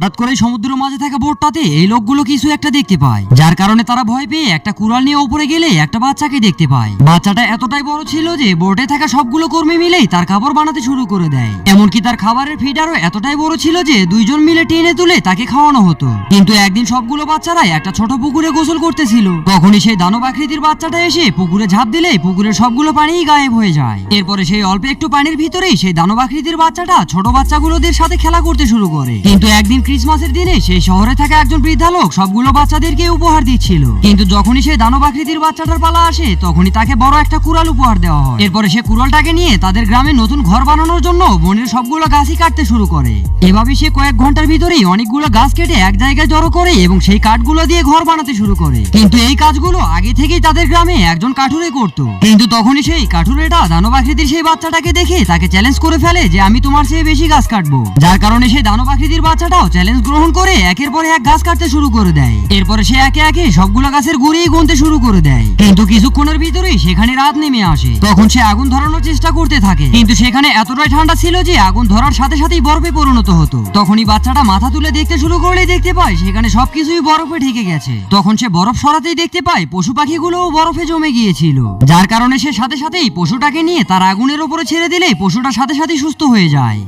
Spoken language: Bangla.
হঠাৎ করে সমুদ্রের মাঝে থাকা বোটটাতে এই লোকগুলো কিছু একটা দেখতে পায়, যার কারণে তারা ভয় পেয়ে একটা কুড়াল নিয়ে উপরে গেলে একটা বাচ্চাকে দেখতে পায়। বাচ্চাটা এতটাই বড় ছিল যে বোটে থাকা সবগুলো কর্মী মিলেই তার খাবার বানাতে শুরু করে দেয়। এমনকি তার খাবারের ফিডারও এতটাই বড় ছিল যে দুইজন মিলে টেনে তুলে তাকে খাওয়ানো হতো। কিন্তু একদিন সবগুলো বাচ্চারাই একটা ছোট পুকুরে গোসল করতেছিল, তখনই সেই দানব আকৃতির বাচ্চাটা এসে পুকুরে ঝাঁপ দিলে পুকুরের সবগুলো পানিই গায়েব হয়ে যায়। এরপরে সেই অল্প একটু পানির ভিতরেই সেই দানব আকৃতির বাচ্চাটা ছোট বাচ্চাগুলোদের সাথে খেলা করতে শুরু করে। কিন্তু একদিন ক্রিসমাসের দিনে সেই শহরে থাকা একজন বৃদ্ধা লোক সবগুলো বাচ্চাদেরকে উপহার দিচ্ছিল, কিন্তু যখনই সেই দানব আকৃতির বাচ্চাটার পালা আসে তখনই তাকে বড় একটা কুড়াল উপহার দেওয়া হয়। এরপরে সে কুড়ালটাকে নিয়ে তাদের গ্রামে নতুন ঘর বানানোর জন্য বনের সবগুলো গাছই কাটতে শুরু করে। এভাবে সে কয়েক ঘন্টার ভিতরেই অনেকগুলো গাছ কেটে এক জায়গায় জড়ো করে এবং সেই কাঠগুলো দিয়ে ঘর বানাতে শুরু করে। কিন্তু এই কাজগুলো আগে থেকেই তাদের গ্রামে একজন কাঠুরে করত। কিন্তু তখনই সেই কাঠুরেটা দানব আকৃতির সেই বাচ্চাটাকে দেখে তাকে চ্যালেঞ্জ করে ফেলে যে আমি তোমার চেয়ে বেশি গাছ কাটবো, যার কারণে সেই দানব আকৃতির বাচ্চাটাও চ্যালেঞ্জ গ্রহণ করে একের পর এক গাছ কাটতে শুরু করে দেয়। এরপরে সে একে একে সবগুলো গাছের গুঁড়েই গুনতে শুরু করে দেয়। কিন্তু কিছুক্ষণের ভিতরেই সেখানে রাত নেমে আসে। তখন সে আগুন ধরানোর চেষ্টা করতে থাকে, কিন্তু সেখানে এতটাই ঠান্ডা ছিল যে আগুন ধরার সাথে সাথেই বরফে পরিণত হতো। তখনই বাচ্চাটা মাথা তুলে দেখতে শুরু করলে দেখতে পায় সেখানে সবকিছুই বরফে ঢেকে গেছে। তখন সে বরফ সরাতেই দেখতে পায় পশু পাখিগুলোও বরফে জমে গিয়েছিল, যার কারণে সে সাথে সাথেই পশুটাকে নিয়ে তার আগুনের উপরে ছেড়ে দিলে পশুটা সাথে সাথে সুস্থ হয়ে যায়।